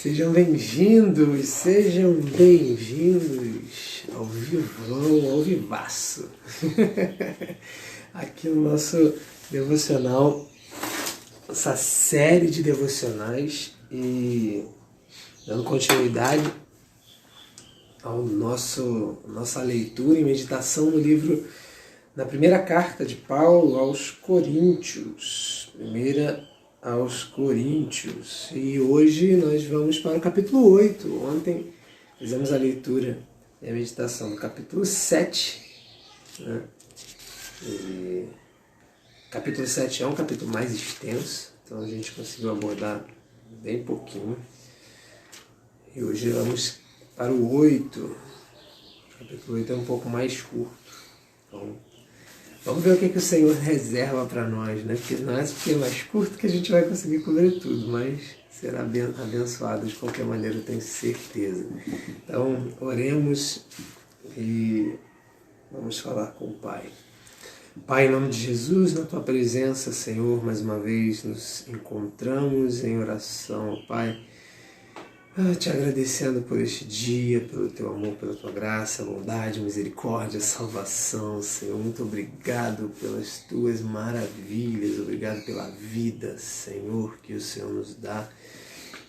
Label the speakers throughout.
Speaker 1: Sejam bem-vindos ao vivão, ao vivaço. Aqui no nosso devocional, essa série de devocionais e dando continuidade ao nossa leitura e meditação no livro, na primeira carta de Paulo aos Coríntios, e hoje nós vamos para o capítulo 8. Ontem fizemos a leitura e a meditação do capítulo 7, né? E capítulo 7 é um capítulo mais extenso, então a gente conseguiu abordar bem pouquinho. E hoje vamos para o 8. O capítulo 8 é um pouco mais curto. Então, vamos ver o que o Senhor reserva para nós, né? Porque não é porque é mais curto que a gente vai conseguir cobrir tudo, mas será abençoado de qualquer maneira, eu tenho certeza. Então, oremos e vamos falar com o Pai. Pai, em nome de Jesus, na Tua presença, Senhor, mais uma vez nos encontramos em oração, Pai. Te agradecendo por este dia, pelo Teu amor, pela Tua graça, bondade, misericórdia, salvação, Senhor. Muito obrigado pelas Tuas maravilhas, obrigado pela vida, Senhor, que o Senhor nos dá.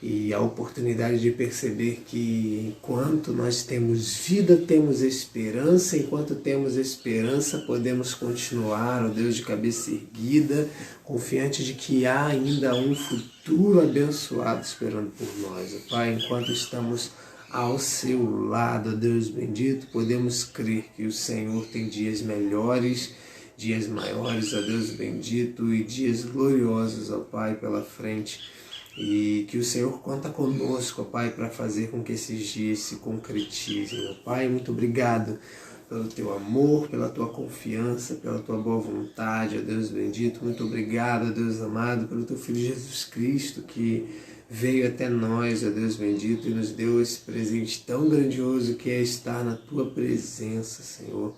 Speaker 1: E a oportunidade de perceber que enquanto nós temos vida, temos esperança. Enquanto temos esperança, podemos continuar, ó Deus, de cabeça erguida, confiante de que há ainda um futuro abençoado esperando por nós. Ó Pai, enquanto estamos ao seu lado, ó Deus bendito, podemos crer que o Senhor tem dias melhores, dias maiores, ó Deus bendito, e dias gloriosos, ó Pai, pela frente. E que o Senhor conta conosco, ó Pai, para fazer com que esses dias se concretizem. Ó Pai, muito obrigado pelo Teu amor, pela Tua confiança, pela Tua boa vontade, ó Deus bendito. Muito obrigado, ó Deus amado, pelo Teu Filho Jesus Cristo, que veio até nós, ó Deus bendito, e nos deu esse presente tão grandioso que é estar na Tua presença, Senhor.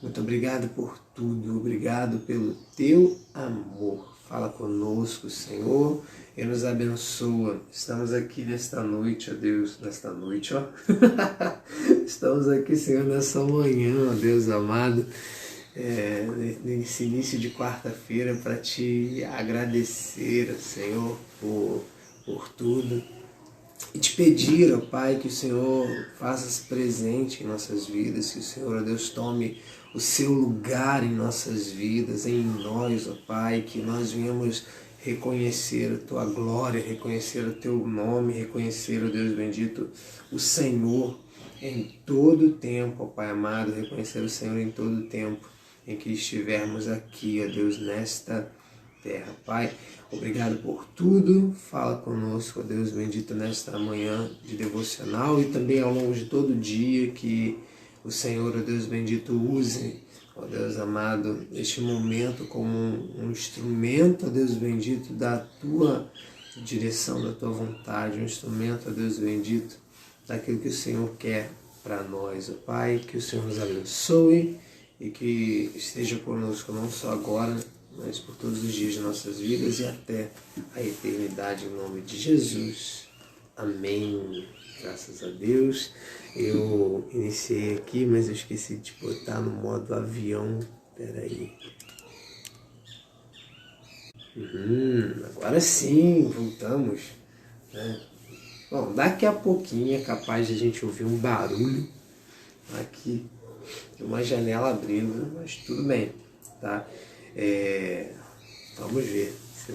Speaker 1: Muito obrigado por tudo, obrigado pelo Teu amor. Fala conosco, Senhor, e nos abençoa. Estamos aqui nesta noite, ó Deus, Estamos aqui, Senhor, nessa manhã, ó Deus amado, nesse início de quarta-feira, para Te agradecer, ó Senhor, por tudo. E Te pedir, ó Pai, que o Senhor faça-se presente em nossas vidas, que o Senhor, ó Deus, tome o seu lugar em nossas vidas, em nós, ó Pai, que nós venhamos reconhecer a Tua glória, reconhecer o Teu nome, reconhecer, ó Deus bendito, o Senhor em todo o tempo, ó Pai amado, reconhecer o Senhor em todo o tempo em que estivermos aqui, ó Deus, nesta terra. Pai, obrigado por tudo, fala conosco, ó Deus bendito, nesta manhã de devocional e também ao longo de todo o dia, que o Senhor, ó Deus bendito, use, ó Deus amado, este momento como um instrumento, ó Deus bendito, da Tua direção, da Tua vontade, um instrumento, ó Deus bendito, daquilo que o Senhor quer para nós, ó Pai, que o Senhor nos abençoe e que esteja conosco não só agora, mas por todos os dias de nossas vidas e até a eternidade, em nome de Jesus. Amém. Graças a Deus. Eu iniciei aqui, mas eu esqueci de botar no modo avião. Peraí. Agora sim, voltamos, né? Bom, daqui a pouquinho é capaz de a gente ouvir um barulho aqui, de uma janela abrindo, mas tudo bem, tá? Vamos ver se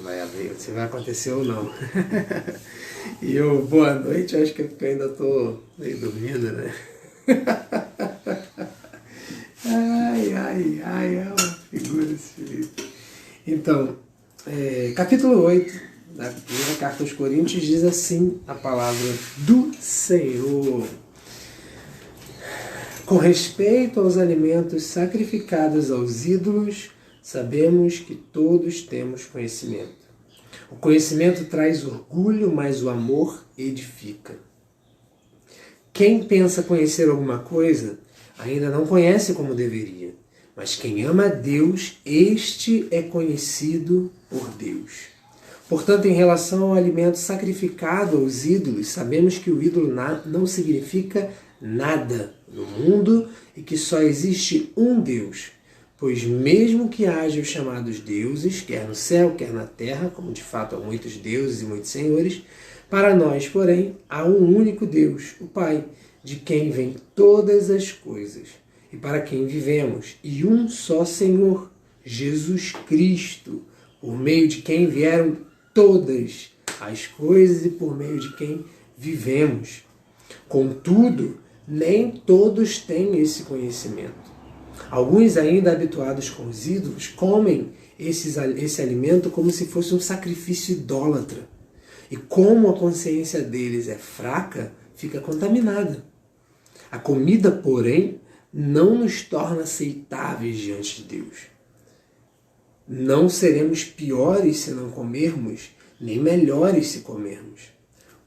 Speaker 1: vai acontecer ou não. E boa noite, acho que é porque eu ainda estou meio dormindo, né? Ai, é uma figura esse Felipe. Então, capítulo 8 da primeira carta aos Coríntios diz assim a palavra do Senhor: com respeito aos alimentos sacrificados aos ídolos, sabemos que todos temos conhecimento. O conhecimento traz orgulho, mas o amor edifica. Quem pensa conhecer alguma coisa, ainda não conhece como deveria. Mas quem ama a Deus, este é conhecido por Deus. Portanto, em relação ao alimento sacrificado aos ídolos, sabemos que o ídolo não significa nada no mundo e que só existe um Deus. Pois mesmo que haja os chamados deuses, quer no céu, quer na terra, como de fato há muitos deuses e muitos senhores, para nós, porém, há um único Deus, o Pai, de quem vêm todas as coisas, e para quem vivemos, e um só Senhor, Jesus Cristo, por meio de quem vieram todas as coisas e por meio de quem vivemos. Contudo, nem todos têm esse conhecimento. Alguns, ainda habituados com os ídolos, comem esse alimento como se fosse um sacrifício idólatra. E como a consciência deles é fraca, fica contaminada. A comida, porém, não nos torna aceitáveis diante de Deus. Não seremos piores se não comermos, nem melhores se comermos.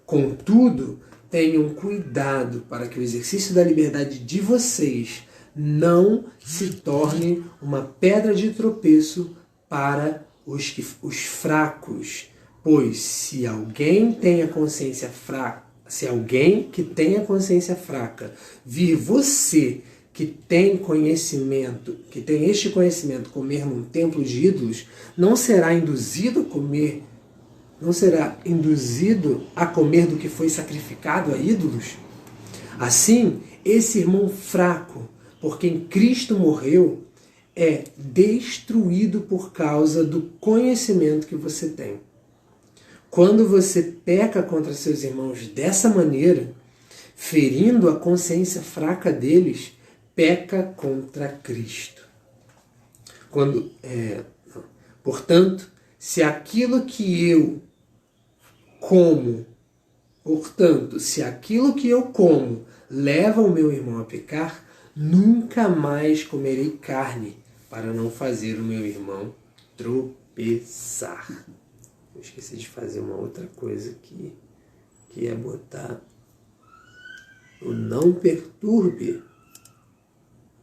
Speaker 1: Contudo, tenham cuidado para que o exercício da liberdade de vocês não se torne uma pedra de tropeço para os fracos. Pois se alguém tem a consciência fraca, se alguém que tem a consciência fraca vir você que tem conhecimento, que tem este conhecimento, comer num templo de ídolos, não será induzido a comer do que foi sacrificado a ídolos? Assim, esse irmão fraco, por quem Cristo morreu, é destruído por causa do conhecimento que você tem. Quando você peca contra seus irmãos dessa maneira, ferindo a consciência fraca deles, peca contra Cristo. Portanto, se aquilo que eu como leva o meu irmão a pecar, nunca mais comerei carne para não fazer o meu irmão tropeçar. Eu esqueci de fazer uma outra coisa aqui, que é botar o não perturbe.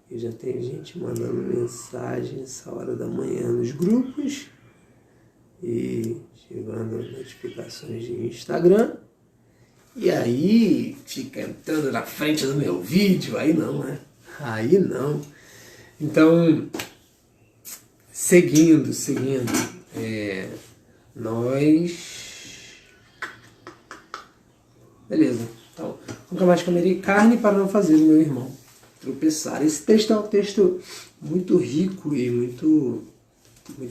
Speaker 1: E já tem gente mandando mensagem essa hora da manhã nos grupos e chegando notificações de Instagram. E aí fica entrando na frente do meu vídeo, aí não, né? Aí não. Então, seguindo, beleza, então, nunca mais comerei carne para não fazer o meu irmão tropeçar. Esse texto é um texto muito rico e muito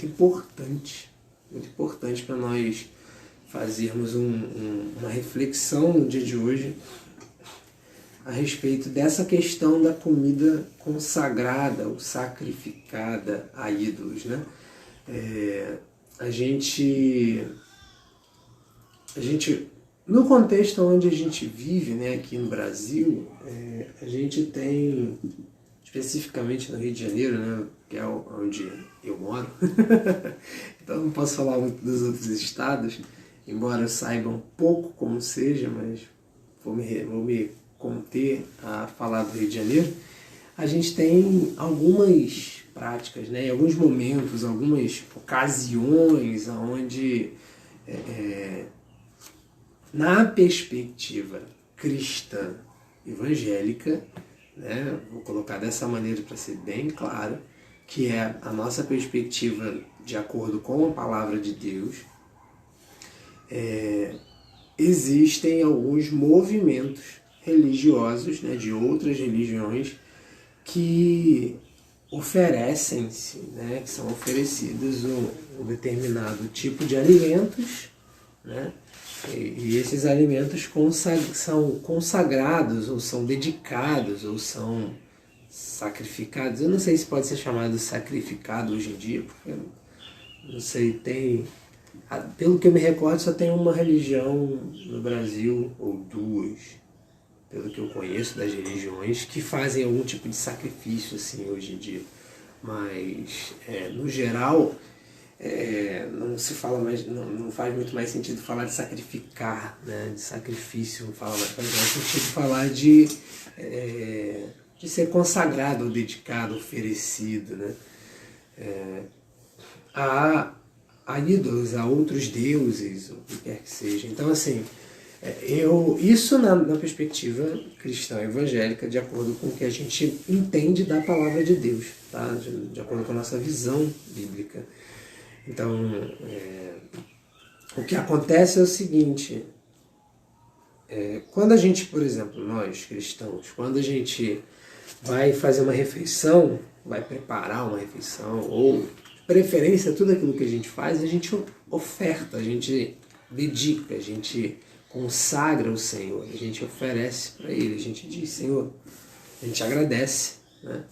Speaker 1: importante. Muito importante para nós fazermos uma reflexão no dia de hoje a respeito dessa questão da comida consagrada ou sacrificada a ídolos, né? A gente, no contexto onde a gente vive, né, aqui no Brasil, a gente tem, especificamente no Rio de Janeiro, né, que é onde eu moro, então não posso falar muito dos outros estados, embora eu saiba um pouco como seja, mas vou me conter a falar do Rio de Janeiro. A gente tem algumas práticas, né, em alguns momentos, algumas ocasiões onde, na perspectiva cristã evangélica, né, vou colocar dessa maneira para ser bem claro, que é a nossa perspectiva de acordo com a palavra de Deus, existem alguns movimentos religiosos, né, de outras religiões que oferecem-se, né, que são oferecidos um determinado tipo de alimentos, né, e esses alimentos são consagrados, ou são dedicados, ou são sacrificados. Eu não sei se pode ser chamado sacrificado hoje em dia, porque não sei, pelo que eu me recordo, só tem uma religião no Brasil, ou duas, pelo que eu conheço das religiões, que fazem algum tipo de sacrifício assim hoje em dia. Mas, no geral, não se fala mais, não faz muito mais sentido falar de sacrificar, né? De sacrifício, não faz mais sentido falar de ser consagrado, ou dedicado, oferecido, né? Há a ídolos, a outros deuses, o que quer que seja. Então, assim, isso na perspectiva cristã evangélica, de acordo com o que a gente entende da palavra de Deus, tá? De acordo com a nossa visão bíblica. Então, o que acontece é o seguinte: quando a gente, por exemplo, nós cristãos, quando a gente vai fazer uma refeição, vai preparar uma refeição, ou de preferência tudo aquilo que a gente faz, a gente oferta, a gente dedica, a gente consagra o Senhor, a gente oferece para Ele, a gente diz: Senhor, a gente agradece, né?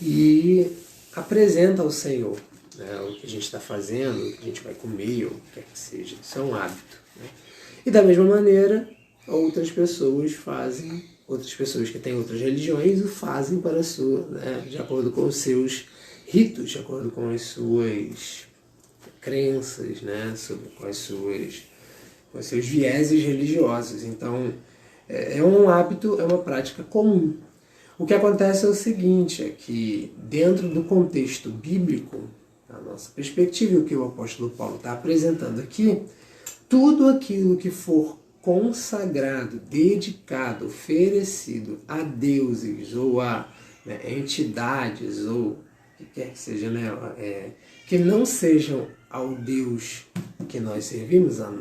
Speaker 1: E apresenta ao Senhor, né, o que a gente está fazendo, o que a gente vai comer, ou o que quer que seja. Isso é um hábito, né? E da mesma maneira, outras pessoas que têm outras religiões o fazem para a sua, né, de acordo com os seus ritos, de acordo com as suas crenças, né, com os seus vieses religiosos. Então, é um hábito, é uma prática comum. O que acontece é o seguinte, é que dentro do contexto bíblico, a nossa perspectiva e o que o apóstolo Paulo está apresentando aqui, tudo aquilo que for consagrado, dedicado, oferecido a deuses ou a entidades ou o que quer que seja, né, que não sejam ao Deus que nós servimos, ao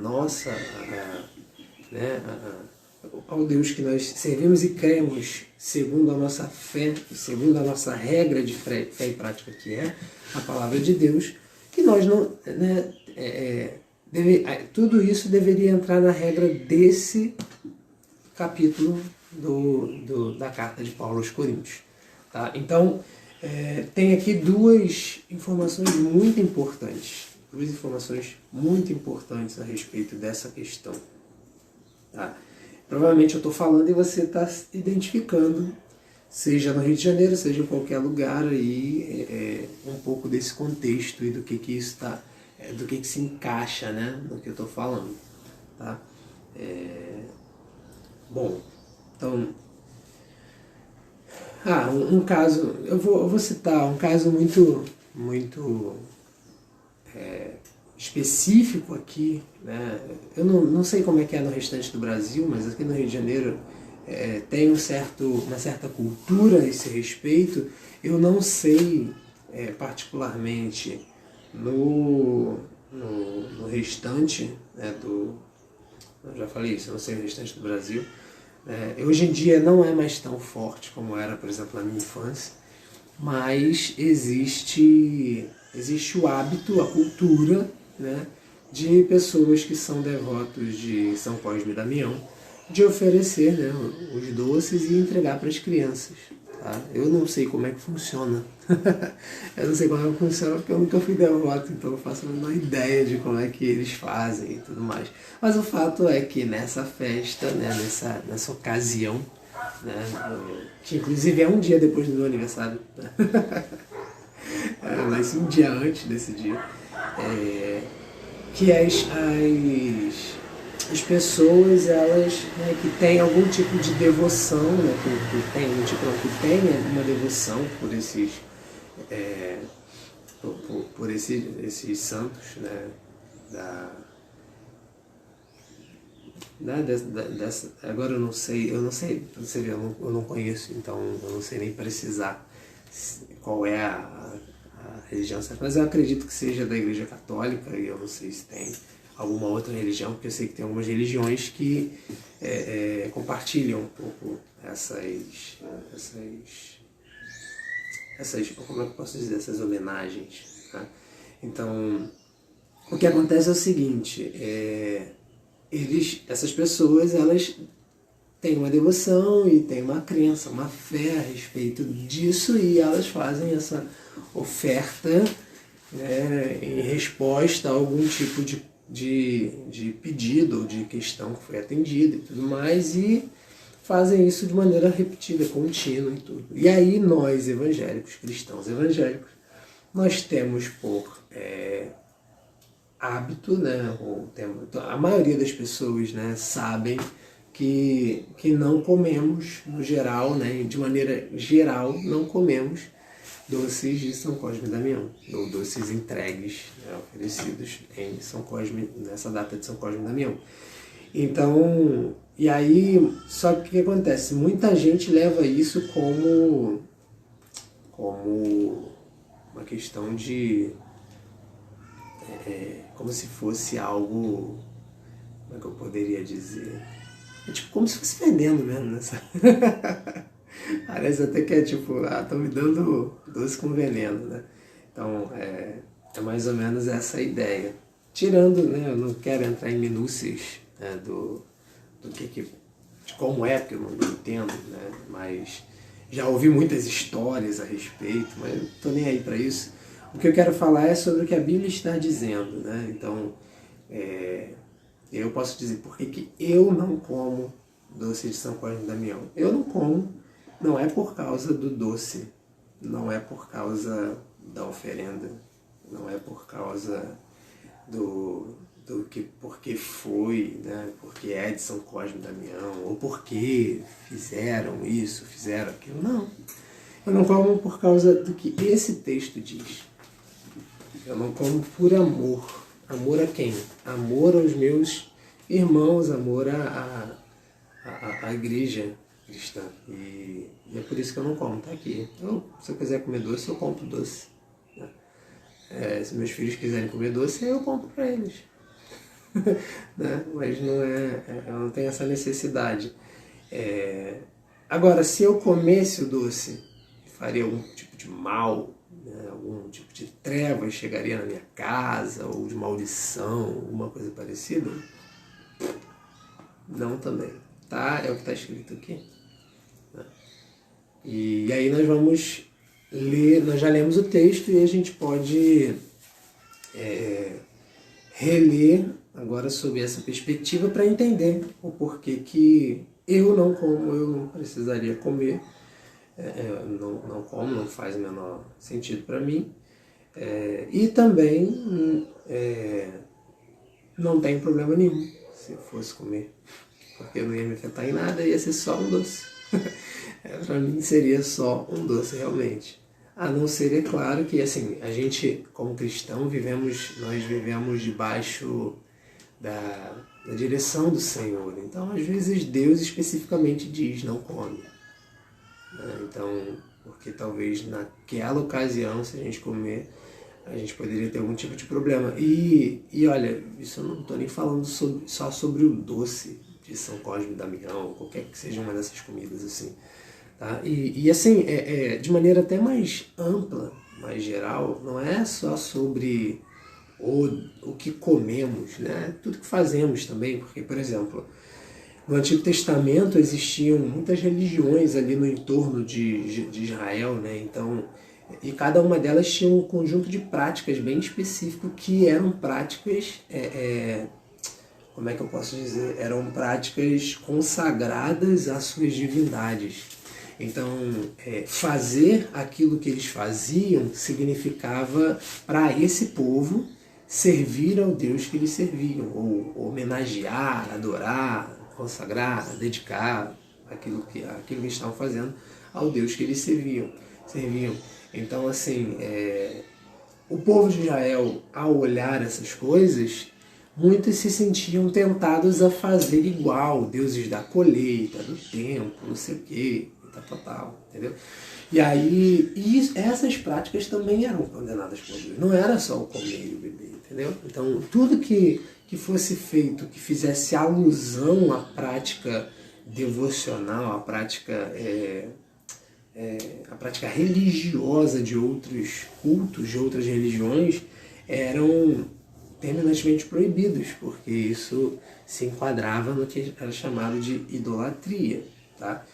Speaker 1: Deus que nós servimos e cremos segundo a nossa fé, segundo a nossa regra de fé e prática, que é a palavra de Deus, que nós não, né, tudo isso deveria entrar na regra desse capítulo da carta de Paulo aos Coríntios. Tá? Então, tem aqui duas informações muito importantes a respeito dessa questão. Tá? Provavelmente eu estou falando e você está identificando, seja no Rio de Janeiro, seja em qualquer lugar, aí, um pouco desse contexto e do que isso está, do que se encaixa, né, no que eu estou falando. Tá? Bom, então, um caso, eu vou citar um caso muito específico aqui, né? Eu não sei como é que é no restante do Brasil, mas aqui no Rio de Janeiro tem uma certa cultura a esse respeito. Eu não sei particularmente no restante, né, eu já falei isso, eu não sei no restante do Brasil. Hoje em dia não é mais tão forte como era, por exemplo, na minha infância, mas existe o hábito, a cultura, né, de pessoas que são devotos de São Cosme e Damião, de oferecer, né, os doces e entregar para as crianças. Tá? Eu não sei como é que funciona. Eu não sei como é que funciona porque eu nunca fui devoto, então eu faço a menor ideia de como é que eles fazem e tudo mais. Mas o fato é que nessa festa, né, nessa ocasião, né, que inclusive é um dia depois do meu aniversário, mas um dia antes desse dia, que as pessoas, elas, né, que têm algum tipo de devoção, né, que tem uma devoção por esses santos, né, agora eu não sei, você vê, eu não conheço, então eu não sei nem precisar qual é a religião, mas eu acredito que seja da Igreja Católica, e eu não sei se tem alguma outra religião, porque eu sei que tem algumas religiões que compartilham um pouco essas, como é que eu posso dizer, essas homenagens. Tá? Então, o que acontece é o seguinte, essas pessoas, elas têm uma devoção e têm uma crença, uma fé a respeito disso, e elas fazem essa oferta, né, em resposta a algum tipo de pedido ou de questão que foi atendida e tudo mais, e fazem isso de maneira repetida, contínua e tudo. E aí nós, evangélicos, cristãos evangélicos, nós temos por hábito, né, a maioria das pessoas, né, sabem que não comemos, no geral, né, de maneira geral, não comemos doces de São Cosme e Damião, ou doces entregues, né, oferecidos em São Cosme, nessa data de São Cosme e Damião. Então, e aí, só que o que acontece? Muita gente leva isso como uma questão de, como se fosse algo, como é que eu poderia dizer? É tipo como se fosse vendendo mesmo, né? Parece até que é tipo, estão me dando doce com veneno, né? Então, é mais ou menos essa a ideia. Tirando, né, eu não quero entrar em minúcias, né, de como é, porque eu não entendo, né? Mas já ouvi muitas histórias a respeito, mas não estou nem aí para isso. O que eu quero falar é sobre o que a Bíblia está dizendo, né? Então, eu posso dizer por que eu não como doce de São Cosme e Damião. Eu não como, não é por causa do doce, não é por causa da oferenda, não é por causa porque foi, né? Porque é de São Cosme e Damião, ou porque fizeram isso, fizeram aquilo. Não. Eu não como por causa do que esse texto diz. Eu não como por amor. Amor a quem? Amor aos meus irmãos, amor à igreja cristã. E é por isso que eu não como, tá aqui. Se eu quiser comer doce, eu compro doce. Se meus filhos quiserem comer doce, eu compro para eles. Né? Mas não eu não tenho essa necessidade. Agora, se eu comesse o doce, faria algum tipo de mal, né? Algum tipo de treva chegaria na minha casa, ou de maldição, alguma coisa parecida? Não também. Tá? É o que está escrito aqui. Né? E aí nós vamos ler, nós já lemos o texto e a gente pode reler agora sob essa perspectiva para entender o porquê que eu não precisaria comer, não como, não faz o menor sentido para mim, e também não tem problema nenhum se eu fosse comer, porque não ia me afetar em nada, ia ser só um doce. Para mim seria só um doce realmente. A não ser, é claro, que assim, a gente, como cristão, nós vivemos debaixo da direção do Senhor. Então, às vezes, Deus especificamente diz, não come. Então, porque talvez naquela ocasião, se a gente comer, a gente poderia ter algum tipo de problema. E olha, isso eu não estou nem falando só sobre o doce de São Cosme e Damião, qualquer que seja uma dessas comidas assim. Tá? E assim, de maneira até mais ampla, mais geral, não é só sobre o que comemos, né? Tudo que fazemos também, porque, por exemplo, no Antigo Testamento existiam muitas religiões ali no entorno de Israel, né? Então, e cada uma delas tinha um conjunto de práticas bem específico que eram práticas, como é que eu posso dizer? Eram práticas consagradas às suas divindades. Então, fazer aquilo que eles faziam significava, para esse povo, servir ao Deus que eles serviam, ou homenagear, adorar, consagrar, dedicar aquilo que eles estavam fazendo ao Deus que eles serviam. Então, assim, o povo de Israel, ao olhar essas coisas, muitos se sentiam tentados a fazer igual, deuses da colheita, do tempo, não sei o quê, tal, entendeu? E aí, essas práticas também eram condenadas por Deus. Não era só o comer e o beber, entendeu? Então, tudo que fosse feito, que fizesse alusão à prática devocional, à prática religiosa de outros cultos, de outras religiões, eram terminantemente proibidos, porque isso se enquadrava no que era chamado de idolatria, tá?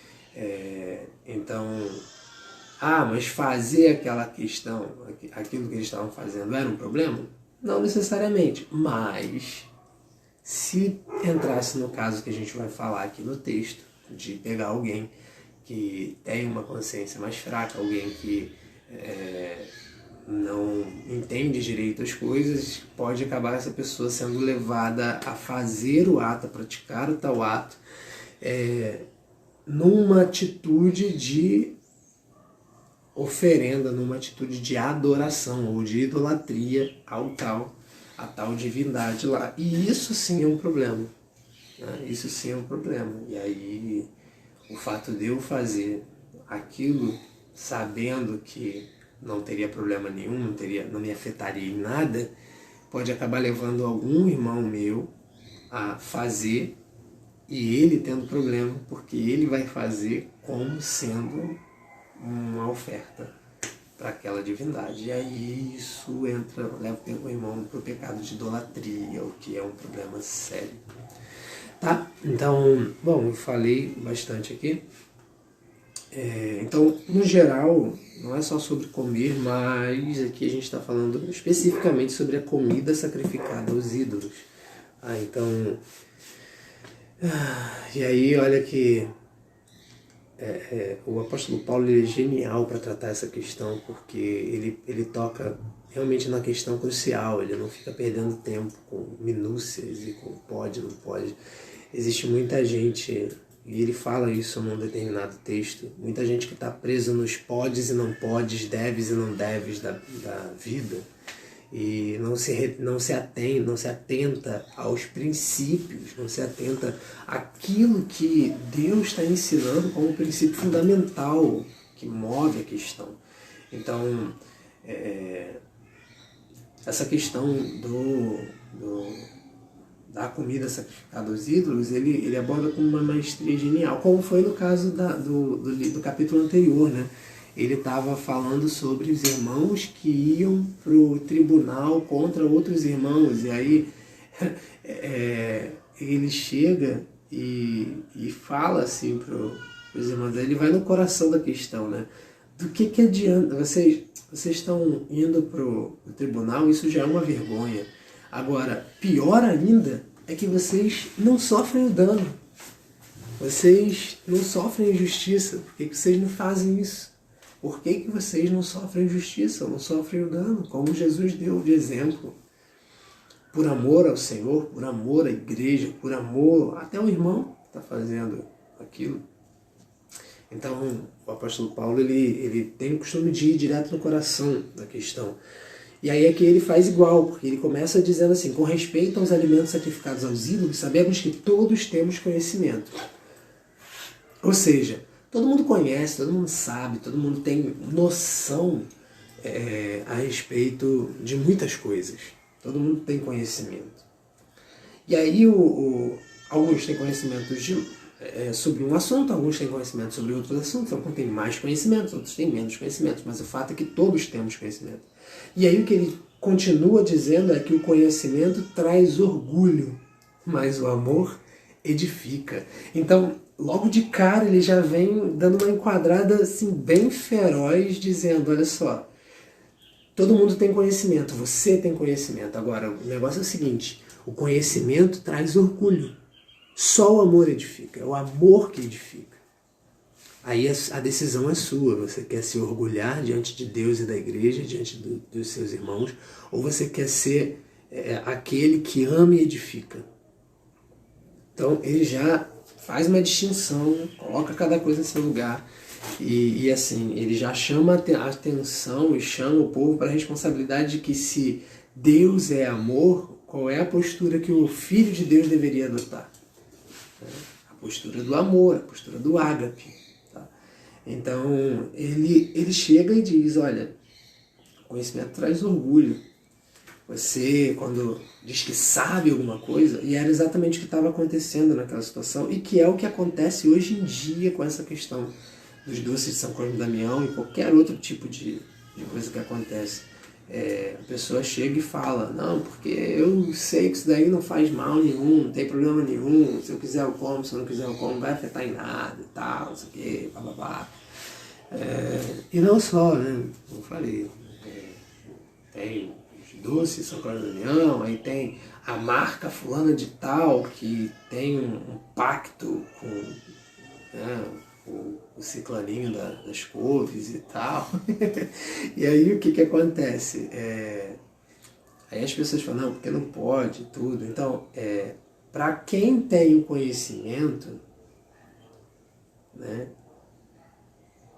Speaker 1: Então, mas fazer aquela questão, aquilo que eles estavam fazendo era um problema? Não necessariamente, mas se entrasse no caso que a gente vai falar aqui no texto, de pegar alguém que tem uma consciência mais fraca, alguém que não entende direito as coisas, pode acabar essa pessoa sendo levada a fazer o ato, a praticar o tal ato, numa atitude de oferenda, numa atitude de adoração ou de idolatria a tal divindade lá. E isso sim é um problema. Né? Isso sim é um problema. E aí o fato de eu fazer aquilo sabendo que não teria problema nenhum, não me afetaria em nada, pode acabar levando algum irmão meu a fazer e ele tendo problema, porque ele vai fazer como sendo uma oferta para aquela divindade. E aí isso leva o irmão para o pecado de idolatria, o que é um problema sério. Tá? Então, bom, eu falei bastante aqui. Então, no geral, não é só sobre comer, mas aqui a gente está falando especificamente sobre a comida sacrificada aos ídolos. Então, e aí olha que o apóstolo Paulo ele é genial para tratar essa questão, porque ele toca realmente na questão crucial, ele não fica perdendo tempo com minúcias e com pode, não pode. Existe muita gente, e ele fala isso num determinado texto, muita gente que está presa nos podes e não podes, deves e não deves da vida, e não se atenta aos princípios, não se atenta àquilo que Deus está ensinando como princípio fundamental que move a questão. Então, essa questão da comida sacrificada aos ídolos, ele aborda com uma maestria genial, como foi no caso do capítulo anterior, né? Ele estava falando sobre os irmãos que iam para o tribunal contra outros irmãos, e aí ele chega e fala assim para os irmãos, ele vai no coração da questão, né? Do que adianta? Vocês estão indo para o tribunal, isso já é uma vergonha. Agora, pior ainda é que vocês não sofrem o dano. Vocês não sofrem injustiça. Por que vocês não fazem isso? Por que vocês não sofrem injustiça, não sofrem o dano? Como Jesus deu de exemplo. Por amor ao Senhor, por amor à igreja, por amor até ao irmão que está fazendo aquilo. Então, o apóstolo Paulo ele tem o costume de ir direto no coração da questão. E aí é que ele faz igual, porque ele começa dizendo assim, com respeito aos alimentos sacrificados aos ídolos, sabemos que todos temos conhecimento. Ou seja, todo mundo conhece, todo mundo sabe, todo mundo tem noção a respeito de muitas coisas. Todo mundo tem conhecimento. E aí alguns têm conhecimento sobre um assunto, alguns têm conhecimento sobre outros assuntos, alguns têm mais conhecimento, outros têm menos conhecimento, mas o fato é que todos temos conhecimento. E aí o que ele continua dizendo é que o conhecimento traz orgulho, mas o amor edifica. Então, logo de cara ele já vem dando uma enquadrada assim, bem feroz, dizendo, olha só, todo mundo tem conhecimento, você tem conhecimento. Agora, o negócio é o seguinte, o conhecimento traz orgulho. Só o amor edifica, é o amor que edifica. Aí a decisão é sua, você quer se orgulhar diante de Deus e da igreja, diante dos seus irmãos, ou você quer ser aquele que ama e edifica. Então ele já faz uma distinção, coloca cada coisa em seu lugar, e assim, ele já chama a atenção e chama o povo para a responsabilidade de que se Deus é amor, qual é a postura que o Filho de Deus deveria adotar? A postura do amor, a postura do ágape. Então, ele chega e diz, olha, o conhecimento traz orgulho. Você, quando diz que sabe alguma coisa, e era exatamente o que estava acontecendo naquela situação, e que é o que acontece hoje em dia com essa questão dos doces de São Cosme e Damião e qualquer outro tipo de coisa que acontece. A pessoa chega e fala, não, porque eu sei que isso daí não faz mal nenhum, não tem problema nenhum, se eu quiser eu como, se eu não quiser eu como, não vai afetar em nada e tal, não sei o que, blá. E não só, né, como eu falei, tem os doces São Cosme e Damião, aí tem a marca fulana de tal, que tem um pacto com o ciclaninho das couves e tal. E aí o que acontece? Aí as pessoas falam, não, porque não pode, tudo. Então, para quem tem o conhecimento, né,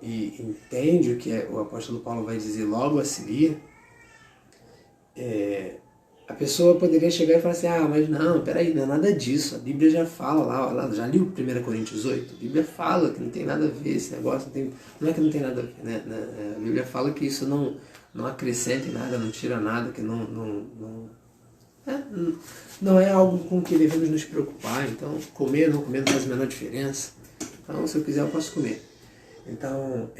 Speaker 1: e entende o que o apóstolo Paulo vai dizer logo a seguir, a pessoa poderia chegar e falar assim, mas não, peraí, não é nada disso, a Bíblia já fala lá, já li o 1 Coríntios 8, a Bíblia fala que não tem nada a ver esse negócio, não é que não tem nada a ver, né? A Bíblia fala que isso não acrescenta em nada, não tira nada, que não é algo com que devemos nos preocupar, então comer ou não comer não faz a menor diferença, então se eu quiser eu posso comer. Então,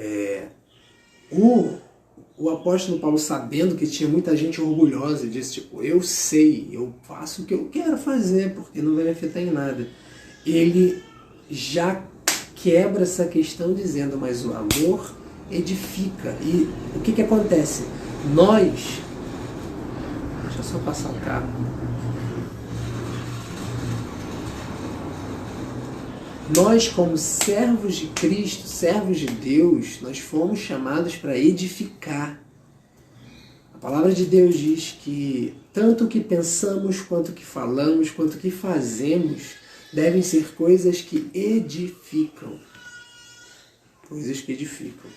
Speaker 1: o apóstolo Paulo, sabendo que tinha muita gente orgulhosa, disse, tipo, eu sei, eu faço o que eu quero fazer, porque não vai me afetar em nada. Ele já quebra essa questão dizendo, mas o amor edifica. E o que acontece? Deixa eu só passar o carro. Nós, como servos de Cristo, servos de Deus, nós fomos chamados para edificar. A palavra de Deus diz que tanto o que pensamos, quanto o que falamos, quanto o que fazemos, devem ser coisas que edificam. Coisas que edificam.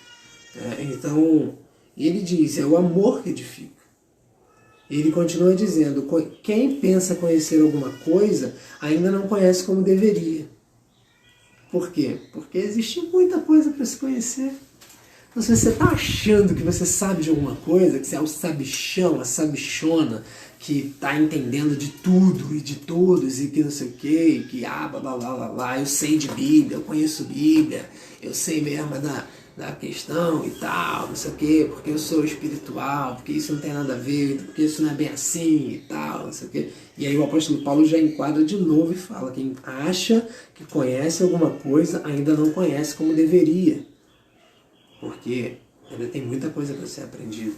Speaker 1: Então, ele diz, é o amor que edifica. E ele continua dizendo, quem pensa conhecer alguma coisa, ainda não conhece como deveria. Por quê? Porque existe muita coisa para se conhecer. Então, se você está achando que você sabe de alguma coisa, que você é o sabichão, a sabichona, que está entendendo de tudo e de todos e que não sei o quê, e que blá blá blá blá, eu sei de Bíblia, eu conheço Bíblia, eu sei mesmo da questão e tal, não sei o quê, porque eu sou espiritual, porque isso não tem nada a ver, porque isso não é bem assim e tal, não sei o quê. E aí o apóstolo Paulo já enquadra de novo e fala, quem acha que conhece alguma coisa ainda não conhece como deveria, porque ainda tem muita coisa para ser aprendida.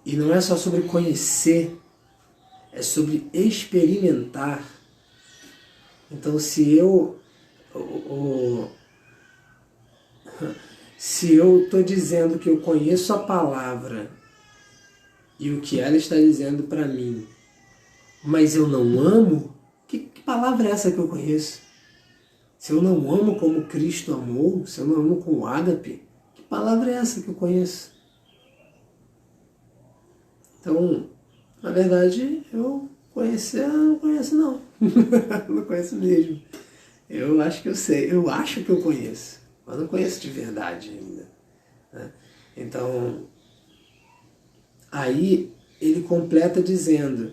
Speaker 1: E não é só sobre conhecer, é sobre experimentar. Então se eu estou dizendo que eu conheço a palavra e o que ela está dizendo para mim, mas eu não amo, que palavra é essa que eu conheço? Se eu não amo como Cristo amou, se eu não amo com ágape, que palavra é essa que eu conheço? Então, na verdade, eu não conheço não. Não conheço mesmo. Eu acho que eu sei, eu acho que eu conheço, mas não conheço de verdade ainda. Né? Então, aí ele completa dizendo,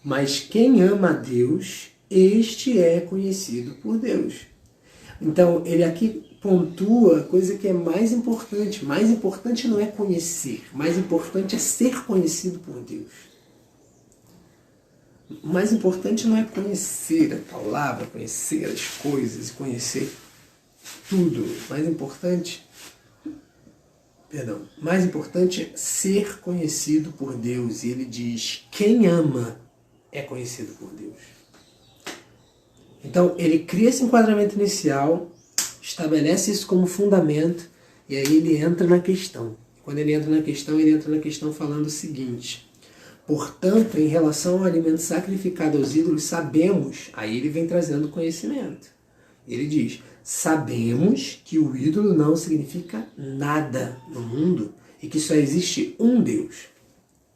Speaker 1: mas quem ama a Deus, este é conhecido por Deus. Então, ele aqui pontua a coisa que é mais importante. Mais importante não é conhecer, mais importante é ser conhecido por Deus. O mais importante não é conhecer a palavra, conhecer as coisas, conhecer tudo. Mais importante é ser conhecido por Deus. E ele diz, quem ama é conhecido por Deus. Então, ele cria esse enquadramento inicial, estabelece isso como fundamento, e aí ele entra na questão. Quando ele entra na questão falando o seguinte, portanto, em relação ao alimento sacrificado aos ídolos, sabemos, aí ele vem trazendo conhecimento. Ele diz, sabemos que o ídolo não significa nada no mundo e que só existe um Deus.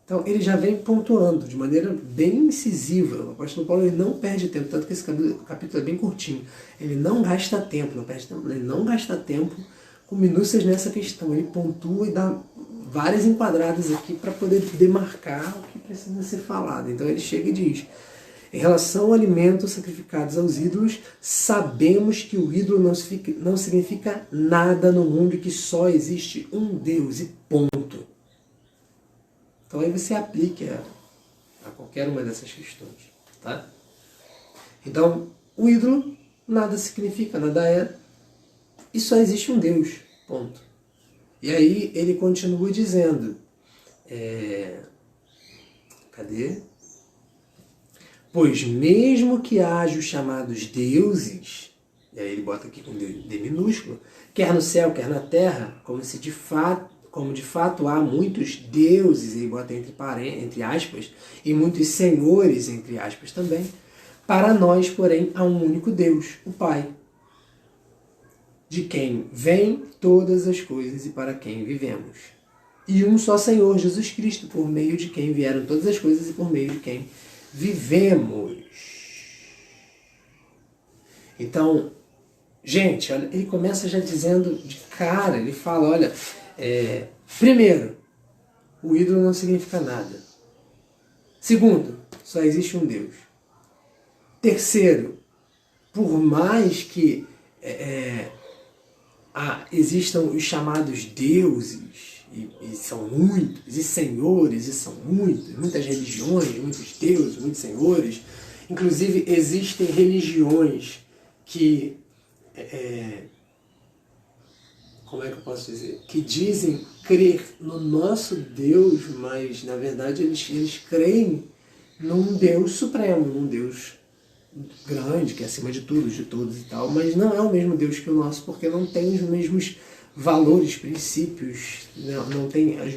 Speaker 1: Então ele já vem pontuando de maneira bem incisiva. O apóstolo Paulo ele não perde tempo, tanto que esse capítulo é bem curtinho. Ele não gasta tempo, com minúcias nessa questão. Ele pontua e dá várias enquadradas aqui para poder demarcar o que precisa ser falado. Então ele chega e diz, em relação ao alimento sacrificados aos ídolos, sabemos que o ídolo não significa nada no mundo e que só existe um Deus e ponto. Então aí você aplique a qualquer uma dessas questões. Tá? Então, o ídolo nada significa, nada é, e só existe um Deus. Ponto. E aí ele continua dizendo, cadê? Pois mesmo que haja os chamados deuses, e aí ele bota aqui com D minúsculo, quer no céu, quer na terra, como de fato há muitos deuses, ele bota entre aspas, e muitos senhores, entre aspas também, para nós, porém, há um único Deus, o Pai, de quem vêm todas as coisas e para quem vivemos. E um só Senhor, Jesus Cristo, por meio de quem vieram todas as coisas e por meio de quem vivemos. Então, gente, olha, ele começa já dizendo de cara, ele fala, olha, primeiro, o ídolo não significa nada. Segundo, só existe um Deus. Terceiro, por mais que existam os chamados deuses, e são muitos, e senhores, e são muitos, muitas religiões, muitos deuses, muitos senhores, inclusive existem religiões que, como é que eu posso dizer? Que dizem crer no nosso Deus, mas na verdade eles creem num Deus supremo, num Deus grande, que é acima de tudo, de todos e tal, mas não é o mesmo Deus que o nosso, porque não tem os mesmos valores, princípios, não tem os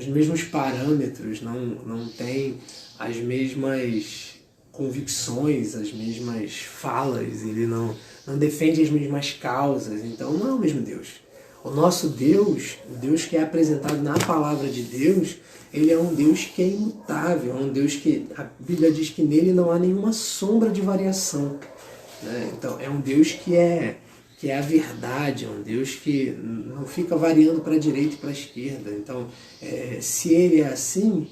Speaker 1: mesmos parâmetros, não tem as mesmas convicções, as mesmas falas, ele não defende as mesmas causas, então não é o mesmo Deus. O nosso Deus, o Deus que é apresentado na palavra de Deus, ele é um Deus que é imutável, é um Deus que a Bíblia diz que nele não há nenhuma sombra de variação, né? Então é um Deus que é a verdade, é um Deus que não fica variando para a direita e para a esquerda. Então, se ele é assim,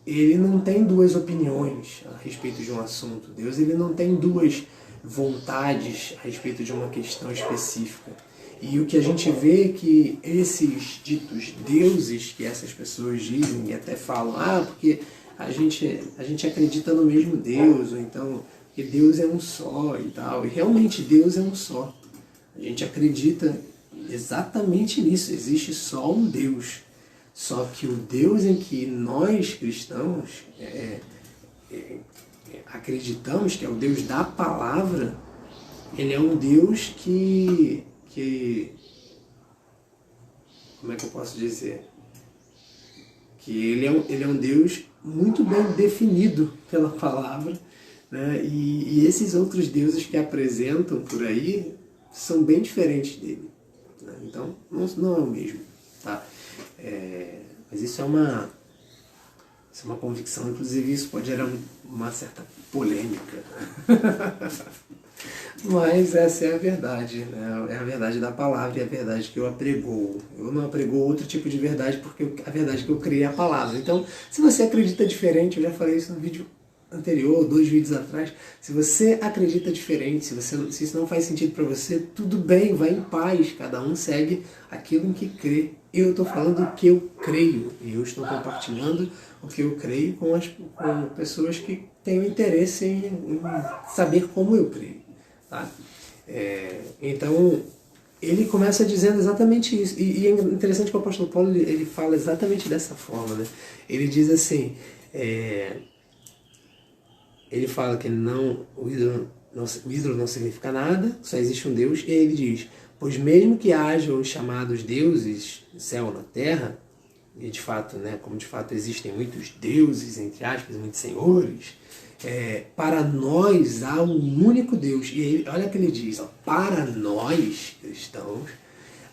Speaker 1: ele não tem duas opiniões a respeito de um assunto. Deus ele não tem duas vontades a respeito de uma questão específica. E o que a gente vê é que esses ditos deuses que essas pessoas dizem e até falam, porque a gente acredita no mesmo Deus, ou então que Deus é um só e tal. E realmente Deus é um só. A gente acredita exatamente nisso, existe só um Deus. Só que o Deus em que nós cristãos acreditamos, que é o Deus da palavra, ele é um Deus que como é que eu posso dizer? Que ele é um Deus muito bem definido pela palavra, né? E esses outros deuses que apresentam por aí são bem diferentes dele, né? Então não é o mesmo, tá? Mas isso é uma convicção, inclusive isso pode gerar uma certa polêmica. Mas essa é a verdade, né? É a verdade da palavra e a verdade que eu apregoo. Eu não apregoo outro tipo de verdade porque a verdade que eu criei é a palavra. Então, se você acredita diferente, eu já falei isso no vídeo anterior, 2 vídeos atrás, se você acredita diferente, se isso não faz sentido para você, tudo bem, vai em paz, cada um segue aquilo em que crê. Eu estou falando o que eu creio, e eu estou compartilhando o que eu creio com pessoas que têm interesse em saber como eu creio, tá? Então, ele começa dizendo exatamente isso, e é interessante que o apóstolo Paulo ele fala exatamente dessa forma, né? Ele diz assim, ele fala que o ídolo não significa nada, só existe um Deus, e ele diz, pois mesmo que hajam os chamados deuses no céu ou na terra, e de fato, né, como de fato existem muitos deuses, entre aspas, muitos senhores, para nós há um único Deus. E aí, olha o que ele diz, para nós cristãos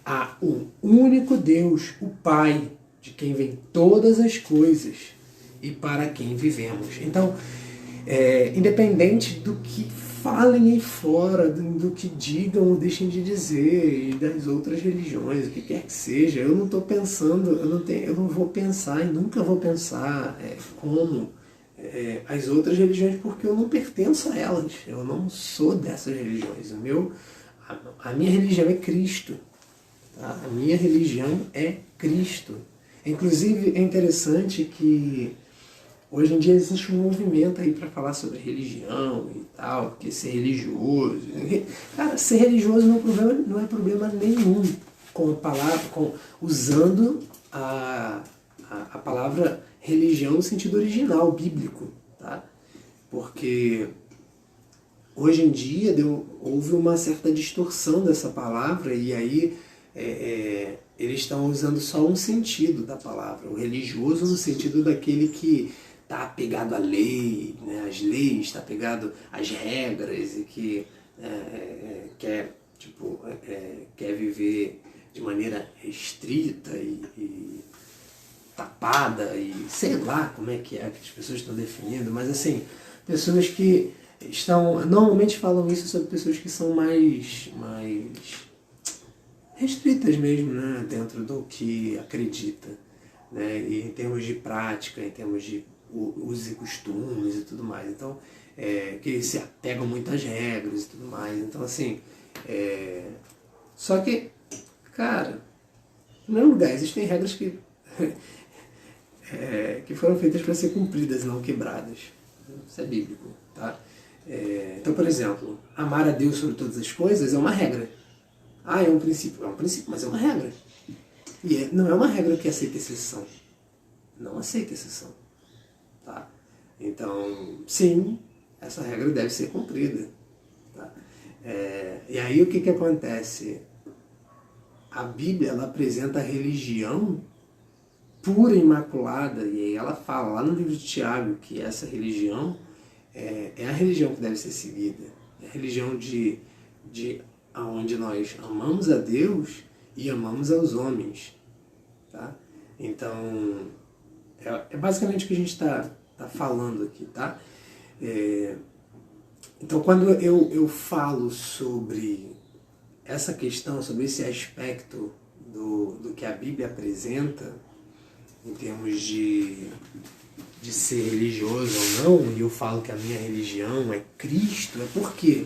Speaker 1: há um único Deus, o Pai, de quem vem todas as coisas e para quem vivemos. Então, independente do que falem aí fora, do que digam ou deixem de dizer, e das outras religiões, o que quer que seja, eu não estou pensando, eu não vou pensar e nunca vou pensar como as outras religiões, porque eu não pertenço a elas, eu não sou dessas religiões. A minha religião é Cristo, tá? A minha religião é Cristo. Inclusive é interessante que hoje em dia existe um movimento aí para falar sobre religião e tal, porque ser religioso... Cara, ser religioso não é problema nenhum com a palavra, usando a palavra religião no sentido original, bíblico, tá? Porque hoje em dia houve uma certa distorção dessa palavra e aí eles estão usando só um sentido da palavra, o religioso no sentido daquele que está apegado à lei, né, às leis, está apegado às regras e que quer, tipo, quer viver de maneira restrita e tapada e sei lá como é que as pessoas estão definindo, mas assim, pessoas que normalmente falam isso sobre pessoas que são mais restritas mesmo, né, dentro do que acredita, né, e em termos de prática, em termos de usos e costumes e tudo mais. Então, que se apegam muito às regras e tudo mais. Então, assim, só que, cara, em primeiro lugar, existem regras que que foram feitas para ser cumpridas, não quebradas. Isso é bíblico, tá? Então, por exemplo, amar a Deus sobre todas as coisas é uma regra. É um princípio, mas é uma regra. E não é uma regra que aceita exceção. Não aceita exceção, tá? Então, sim, essa regra deve ser cumprida, tá? E aí o que acontece? A Bíblia, ela apresenta a religião pura e imaculada, e aí ela fala lá no livro de Tiago que essa religião é a religião que deve ser seguida. É a religião de onde nós amamos a Deus e amamos aos homens, tá? Então, é basicamente o que a gente está falando aqui, tá? Então, quando eu falo sobre essa questão, sobre esse aspecto do que a Bíblia apresenta, em termos de ser religioso ou não, e eu falo que a minha religião é Cristo, é por quê?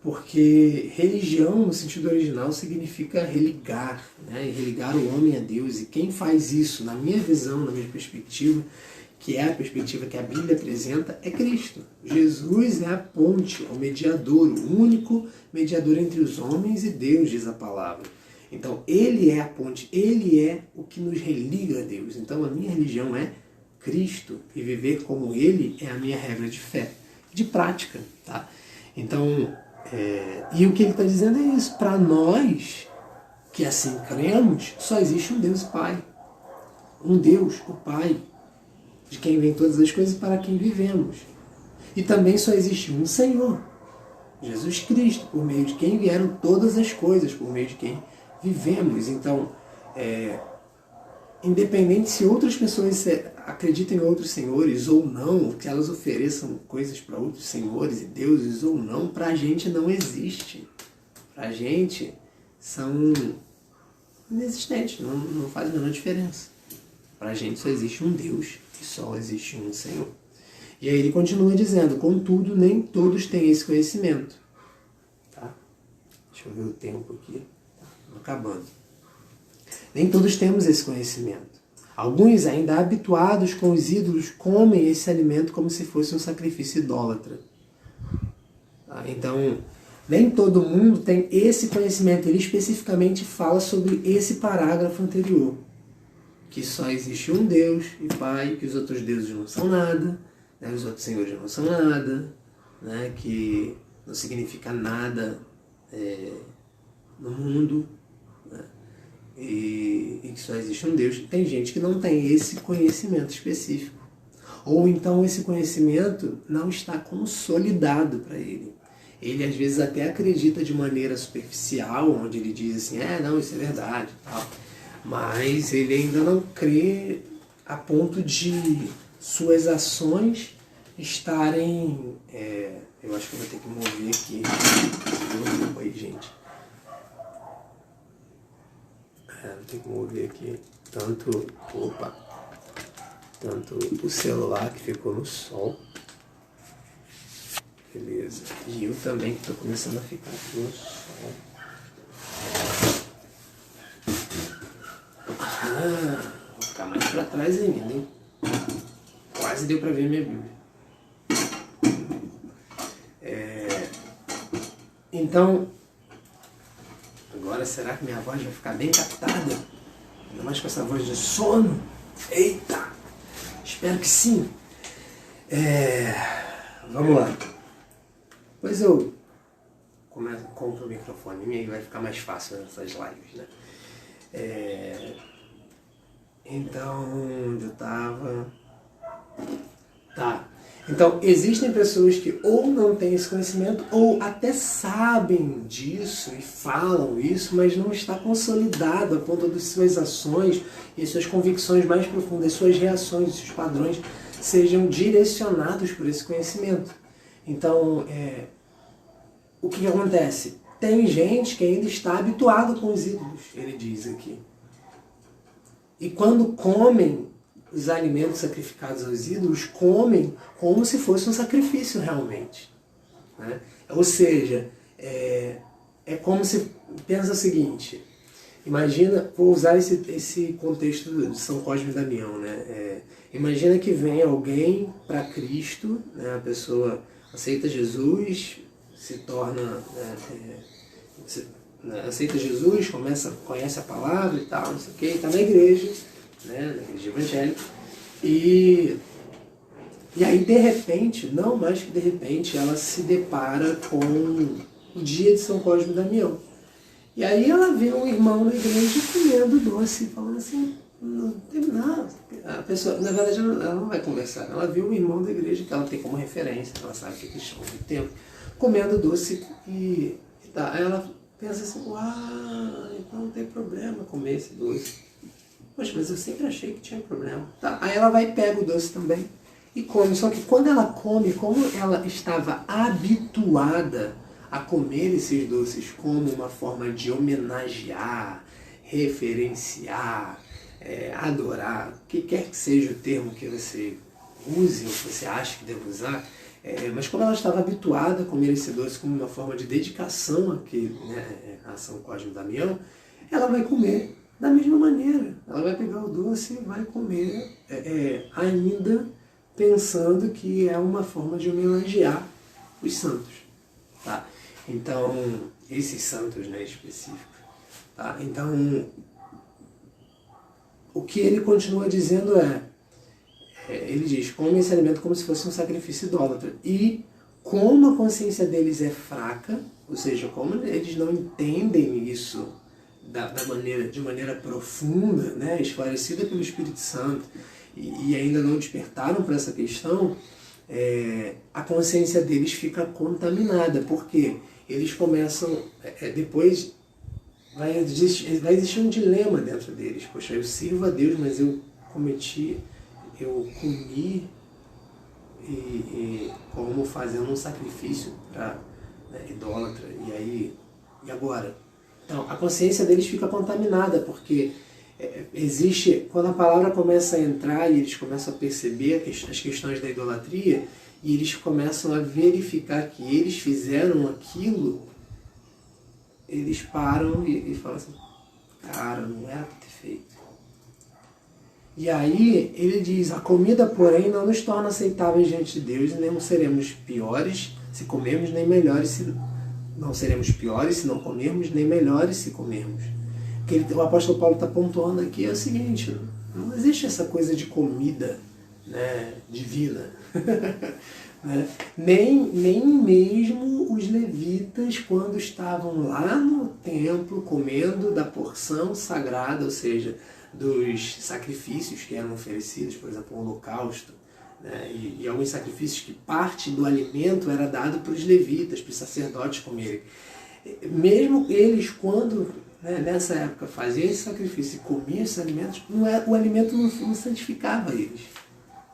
Speaker 1: Porque religião, no sentido original, significa religar, né? Religar o homem a Deus. E quem faz isso, na minha visão, na minha perspectiva, que é a perspectiva que a Bíblia apresenta, é Cristo. Jesus é a ponte, o mediador, o único mediador entre os homens e Deus, diz a palavra. Então, ele é a ponte, ele é o que nos religa a Deus. Então, a minha religião é Cristo, e viver como ele é a minha regra de fé, de prática, tá? Então, e o que ele está dizendo é isso. Para nós, que assim cremos, só existe um Deus Pai. Um Deus, o Pai, de quem vem todas as coisas, para quem vivemos. E também só existe um Senhor, Jesus Cristo, por meio de quem vieram todas as coisas, por meio de quem vivemos. Então, independente se outras pessoas acreditam em outros senhores ou não, que elas ofereçam coisas para outros senhores e deuses ou não, para a gente não existe. Para a gente são inexistentes, não faz a menor diferença. Para a gente só existe um Deus e só existe um Senhor. E aí ele continua dizendo, contudo, nem todos têm esse conhecimento. Tá? Deixa eu ver o tempo aqui. Tá acabando. Nem todos temos esse conhecimento. Alguns, ainda habituados com os ídolos, comem esse alimento como se fosse um sacrifício idólatra. Tá? Então, nem todo mundo tem esse conhecimento. Ele especificamente fala sobre esse parágrafo anterior. Que só existe um Deus e Pai, que os outros deuses não são nada, né? Os outros senhores não são nada, né? Que não significa nada no mundo, né? E que só existe um Deus. Tem gente que não tem esse conhecimento específico. Ou então esse conhecimento não está consolidado para ele. Ele às vezes até acredita de maneira superficial, onde ele diz assim, não, isso é verdade, tal. Mas ele ainda não crê a ponto de suas ações estarem... eu acho que eu vou ter que mover aqui. Desculpa aí, gente. Vou ter que mover aqui tanto o celular que ficou no sol. Beleza. E eu também que estou começando a ficar aqui no sol. Vou ficar mais para trás ainda, hein? Quase deu para ver minha Bíblia. Então, agora será que minha voz vai ficar bem captada? Ainda mais com essa voz de sono? Eita! Espero que sim. Vamos lá. Depois eu compro o microfone e aí vai ficar mais fácil nessas lives, né? Então, onde eu tava? Tá. Então, existem pessoas que ou não têm esse conhecimento, ou até sabem disso e falam isso, mas não está consolidado a ponto de suas ações e suas convicções mais profundas, suas reações, seus padrões sejam direcionados por esse conhecimento. Então, o que acontece? Tem gente que ainda está habituada com os ídolos, ele diz aqui. E quando comem os alimentos sacrificados aos ídolos, comem como se fosse um sacrifício realmente. Né? Ou seja, é como se... Pensa o seguinte, imagina, vou usar esse contexto de São Cosme e Damião. Né? Imagina que vem alguém para Cristo, né? A pessoa aceita Jesus, se torna... aceita Jesus, conhece a palavra e tal, não sei o que, está na igreja, né, na igreja evangélica, e aí de repente, não mais que de repente, ela se depara com o dia de São Cosme e Damião. E aí ela vê um irmão na igreja comendo doce, falando assim, não tem nada. A pessoa, na verdade, ela não vai conversar, ela viu um irmão da igreja que ela tem como referência, ela sabe que é cristão há muito tempo, comendo doce e tá. Aí ela pensa assim, então não tem problema comer esse doce. Poxa, mas eu sempre achei que tinha problema. Tá. Aí ela vai e pega o doce também e come. Só que quando ela come, como ela estava habituada a comer esses doces como uma forma de homenagear, referenciar, adorar, o que quer que seja o termo que você use ou que você acha que deve usar, mas como ela estava habituada a comer esse doce como uma forma de dedicação a São Cosme e Damião, ela vai comer da mesma maneira. Ela vai pegar o doce e vai comer ainda pensando que é uma forma de homenagear os santos. Tá? Então, esses santos, né, específicos. Tá? Então, o que ele continua dizendo ele diz, come esse alimento como se fosse um sacrifício idólatra. E como a consciência deles é fraca, ou seja, como eles não entendem isso de maneira profunda, né, esclarecida pelo Espírito Santo, e ainda não despertaram para essa questão, a consciência deles fica contaminada, porque eles começam, depois vai existir um dilema dentro deles. Poxa, eu sirvo a Deus, mas eu comi como fazendo um sacrifício para idólatra, e agora? Então, a consciência deles fica contaminada, porque existe, quando a palavra começa a entrar e eles começam a perceber as questões da idolatria, e eles começam a verificar que eles fizeram aquilo, eles param e falam assim, cara, não era para ter feito. E aí ele diz, a comida, porém, não nos torna aceitáveis diante de Deus, e nem seremos piores se comermos, nem melhores se não seremos piores se não comermos, nem melhores se comermos. O que o apóstolo Paulo está pontuando aqui é o seguinte, não existe essa coisa de comida, né, divina. Né? Nem mesmo os levitas, quando estavam lá no templo comendo da porção sagrada, ou seja, dos sacrifícios que eram oferecidos, por exemplo, o holocausto, né? E alguns sacrifícios que parte do alimento era dado para os levitas, para os sacerdotes comerem. Mesmo eles, quando nessa época faziam esse sacrifício e comiam esses alimentos, o alimento não santificava eles.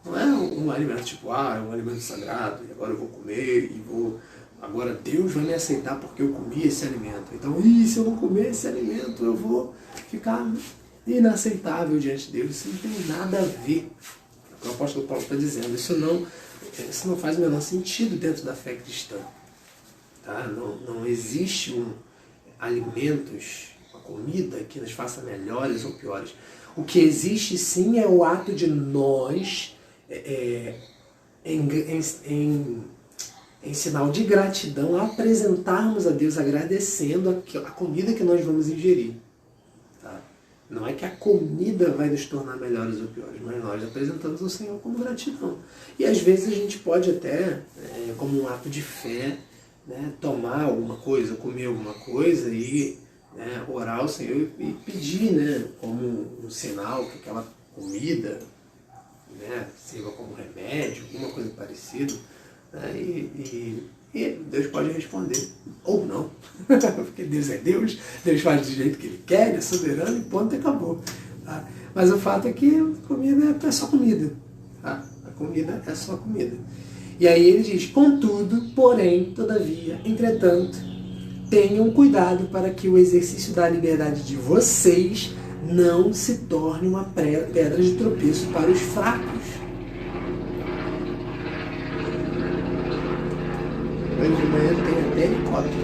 Speaker 1: Não é um alimento tipo, é um alimento sagrado, e agora eu vou comer, agora Deus vai me aceitar porque eu comi esse alimento. Então, se eu não comer esse alimento, eu vou ficar inaceitável diante de Deus. Isso não tem nada a ver. O apóstolo Paulo está dizendo, isso não faz o menor sentido dentro da fé cristã. Tá? Não existe alimentos, uma comida que nos faça melhores ou piores. O que existe sim é o ato de nós, em sinal de gratidão, apresentarmos a Deus agradecendo a comida que nós vamos ingerir. Tá? Não é que a comida vai nos tornar melhores ou piores, mas nós apresentamos ao Senhor como gratidão. E às vezes a gente pode até, como um ato de fé, tomar alguma coisa, comer alguma coisa e orar ao Senhor e pedir, como um sinal que aquela comida né, sirva como remédio, alguma coisa parecida, né, e Deus pode responder, ou não, porque Deus é Deus, Deus faz do jeito que Ele quer, Ele é soberano, e ponto, e acabou. Tá? Mas o fato é que a comida é só comida. Tá? A comida é só comida. E aí ele diz, contudo, porém, todavia, entretanto, tenham cuidado para que o exercício da liberdade de vocês não se torne uma pedra de tropeço para os fracos. Hoje de manhã tem até helicóptero.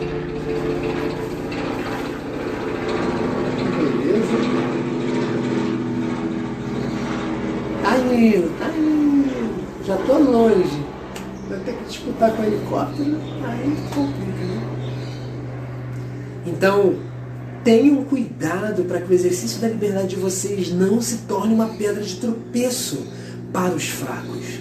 Speaker 1: Beleza? Tá indo. Já tô longe. Vai ter que disputar com o helicóptero, aí complica, né? Então, tenham cuidado para que o exercício da liberdade de vocês não se torne uma pedra de tropeço para os fracos.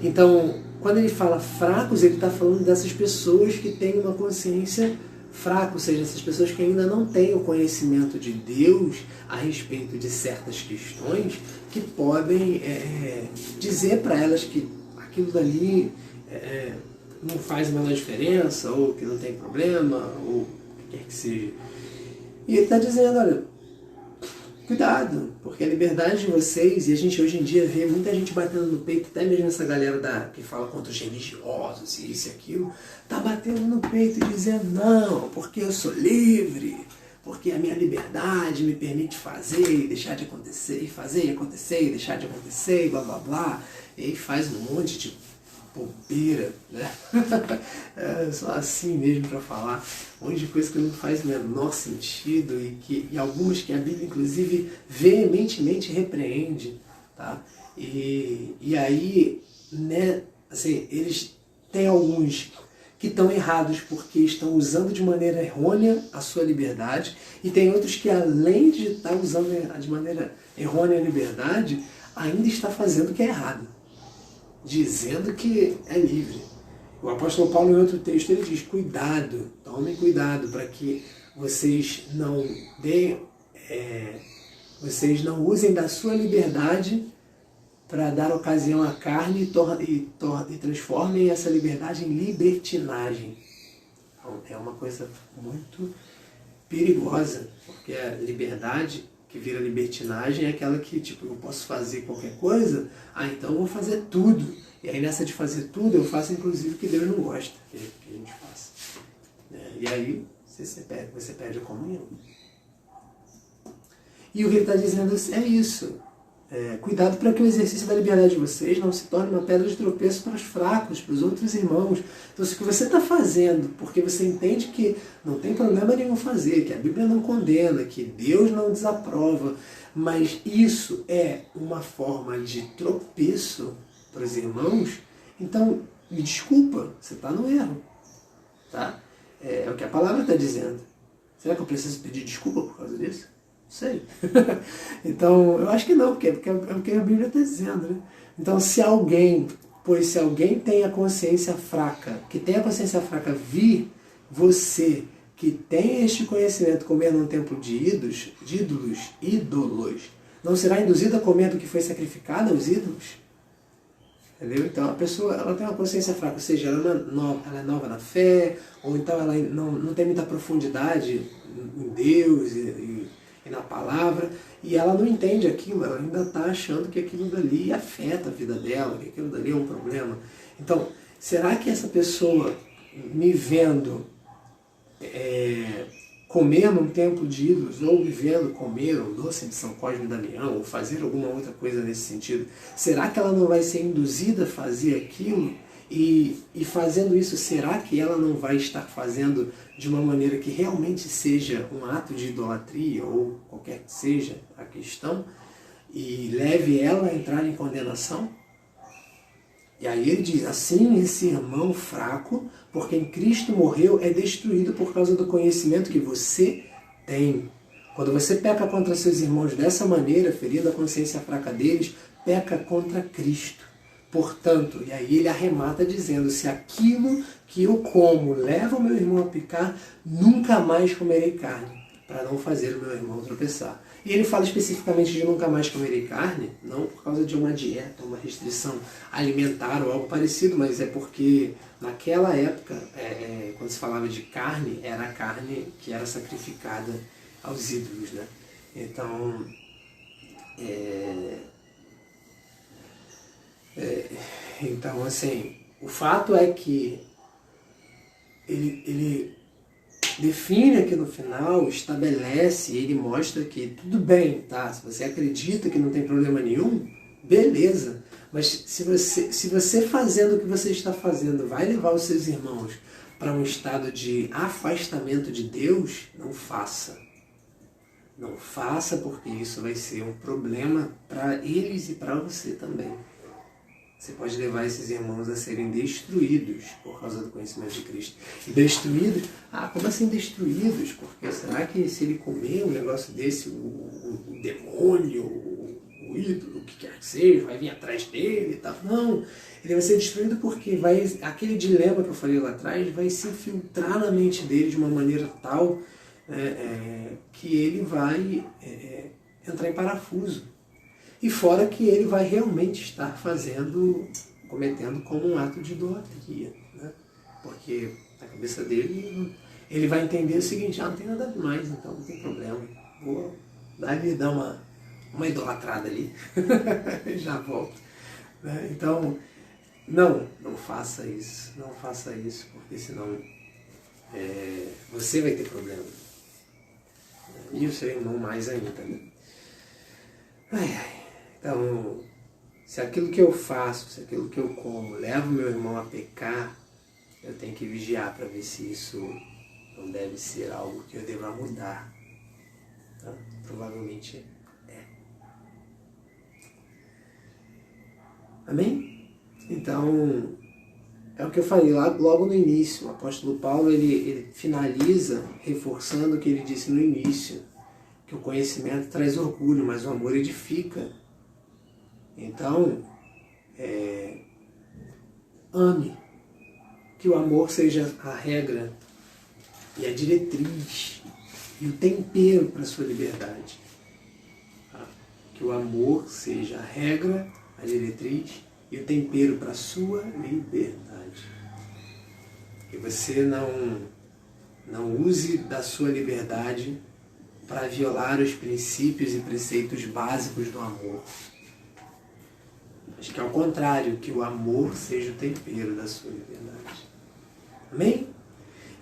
Speaker 1: Então, quando ele fala fracos, ele está falando dessas pessoas que têm uma consciência fraca, ou seja, essas pessoas que ainda não têm o conhecimento de Deus a respeito de certas questões que podem dizer para elas que aquilo dali não faz a menor diferença, ou que não tem problema, ou o que quer que seja. E ele está dizendo, olha, cuidado, porque a liberdade de vocês, e a gente hoje em dia vê muita gente batendo no peito, até mesmo essa galera que fala contra os religiosos, e isso e aquilo, tá batendo no peito e dizendo, não, porque eu sou livre, porque a minha liberdade me permite fazer e deixar de acontecer, e fazer e acontecer e deixar de acontecer, e blá blá blá, e aí faz um monte de bobeira, né? Só assim mesmo para falar, um monte de coisa que não faz o menor sentido e algumas que a Bíblia inclusive veementemente repreende, tá? E aí, né, assim, eles têm alguns que estão errados porque estão usando de maneira errônea a sua liberdade, e tem outros que, além de estar usando de maneira errônea a liberdade, ainda está fazendo o que é errado, dizendo que é livre. O apóstolo Paulo, em outro texto, ele diz, cuidado, tomem cuidado para que vocês não usem da sua liberdade para dar ocasião à carne e transformem essa liberdade em libertinagem. Então, é uma coisa muito perigosa, porque a liberdade que vira libertinagem é aquela que, tipo, eu posso fazer qualquer coisa, então eu vou fazer tudo. E aí nessa de fazer tudo, eu faço inclusive o que Deus não gosta que a gente faça. E aí você perde a comunhão. E o que ele está dizendo é isso. Cuidado para que o exercício da liberdade de vocês não se torne uma pedra de tropeço para os fracos, para os outros irmãos. Então, se o que você está fazendo, porque você entende que não tem problema nenhum fazer, que a Bíblia não condena, que Deus não desaprova, mas isso é uma forma de tropeço para os irmãos, então, me desculpa, você está no erro. Tá? É o que a palavra está dizendo. Será que eu preciso pedir desculpa por causa disso? Não sei. Então, eu acho que não, porque é o que a Bíblia está dizendo. Né? Então, se alguém tem a consciência fraca, que tem a consciência fraca vir você, que tem este conhecimento, comer num templo de ídolos, não será induzido a comer do que foi sacrificado aos ídolos? Entendeu? Então a pessoa ela tem uma consciência fraca, ou seja, ela é nova na fé, ou então ela não tem muita profundidade em Deus e na palavra, e ela não entende aquilo, ela ainda está achando que aquilo dali afeta a vida dela, que aquilo dali é um problema. Então, será que essa pessoa me vendo comer num templo de ídolos, ou me vendo comer um doce de São Cosme e Damião, ou fazer alguma outra coisa nesse sentido, será que ela não vai ser induzida a fazer aquilo? E fazendo isso, será que ela não vai estar fazendo de uma maneira que realmente seja um ato de idolatria, ou qualquer que seja a questão, e leve ela a entrar em condenação? E aí ele diz, assim esse irmão fraco, por quem Cristo morreu, é destruído por causa do conhecimento que você tem. Quando você peca contra seus irmãos dessa maneira, ferindo a consciência fraca deles, peca contra Cristo. Portanto, e aí ele arremata dizendo, se aquilo que eu como leva o meu irmão a pecar, nunca mais comerei carne. para não fazer o meu irmão tropeçar. E ele fala especificamente de nunca mais comerei carne, não por causa de uma dieta, uma restrição alimentar ou algo parecido, mas é porque naquela época, quando se falava de carne, era a carne que era sacrificada aos ídolos, né? Então, então assim, o fato é que ele define aqui no final, estabelece, ele mostra que tudo bem, tá? Se você acredita que não tem problema nenhum, beleza. Mas se você fazendo o que você está fazendo vai levar os seus irmãos para um estado de afastamento de Deus, não faça. Não faça, porque isso vai ser um problema para eles e para você também. Você pode levar esses irmãos a serem destruídos por causa do conhecimento de Cristo. E destruídos? Ah, como assim destruídos? Porque será que se ele comer um negócio desse, o demônio, o ídolo, o que quer que seja, vai vir atrás dele e tal? Não, ele vai ser destruído porque aquele dilema que eu falei lá atrás vai se infiltrar na mente dele de uma maneira tal que ele vai entrar em parafuso. E fora que ele vai realmente estar cometendo como um ato de idolatria, né? Porque na cabeça dele, ele vai entender o seguinte, não tem nada demais, então não tem problema. Vou dar uma idolatrada ali, já volto. Né? Então, não faça isso, não faça isso, porque senão você vai ter problema. E o seu irmão mais ainda, né? Então, se aquilo que eu faço, se aquilo que eu como leva o meu irmão a pecar, eu tenho que vigiar para ver se isso não deve ser algo que eu deva mudar. Tá? Provavelmente é. Amém? Então, é o que eu falei logo no início. O apóstolo Paulo ele finaliza reforçando o que ele disse no início, que o conhecimento traz orgulho, mas o amor edifica. Então, ame, que o amor seja a regra e a diretriz e o tempero para a sua liberdade. Tá? Que o amor seja a regra, a diretriz e o tempero para a sua liberdade. Que você não use da sua liberdade para violar os princípios e preceitos básicos do amor. Acho que é ao contrário, que o amor seja o tempero da sua liberdade. Amém?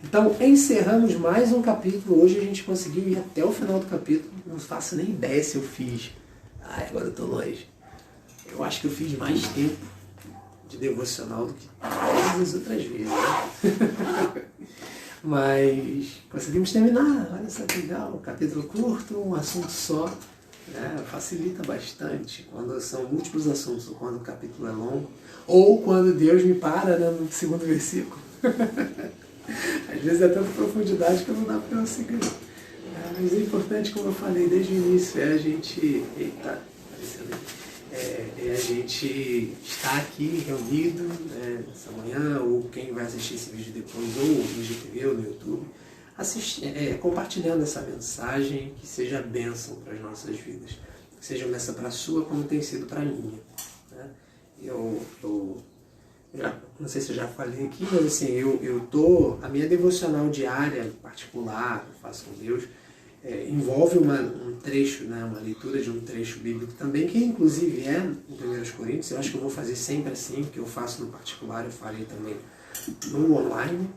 Speaker 1: Então, encerramos mais um capítulo. Hoje a gente conseguiu ir até o final do capítulo. Não faço nem ideia se eu fiz. Agora eu estou longe. Eu acho que eu fiz mais tempo de devocional do que todas as outras vezes. Né? Mas conseguimos terminar. Olha só que legal. Capítulo curto, um assunto só. Facilita bastante quando são múltiplos assuntos, ou quando o capítulo é longo, ou quando Deus me para, né, no segundo versículo. Às vezes é tanta profundidade que eu não dá para eu seguir. Mas é importante, como eu falei desde o início, a gente a gente estar aqui reunido essa manhã, ou quem vai assistir esse vídeo depois, ou no IGTV ou no YouTube, compartilhando essa mensagem, que seja bênção para as nossas vidas, que seja bênção para a sua como tem sido para a minha. Né? Eu não sei se eu já falei aqui, mas assim, a minha devocional diária particular, que eu faço com Deus, envolve um trecho, né, uma leitura de um trecho bíblico também, que inclusive é em 1 Coríntios. Eu acho que eu vou fazer sempre assim, o que eu faço no particular eu farei também no online.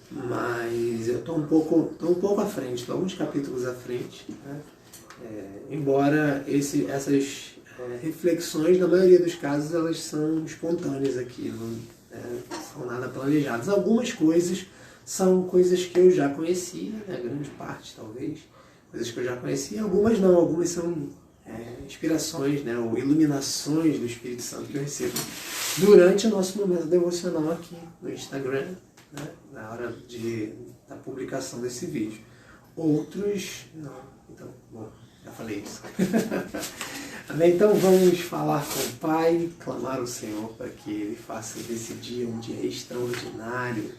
Speaker 1: Mas eu estou um pouco à frente, estou alguns capítulos à frente, né? Embora essas reflexões, na maioria dos casos, elas são espontâneas aqui, não são nada planejadas. Algumas coisas são coisas que eu já conhecia, né? Grande parte talvez, coisas que eu já conhecia, algumas não, algumas são inspirações, né? Ou iluminações do Espírito Santo que eu recebo durante o nosso momento devocional aqui no Instagram, né? Na hora da publicação desse vídeo. Outros não. Então, bom, já falei isso. Amém? Então vamos falar com o Pai, clamar ao Senhor para que Ele faça desse dia um dia extraordinário,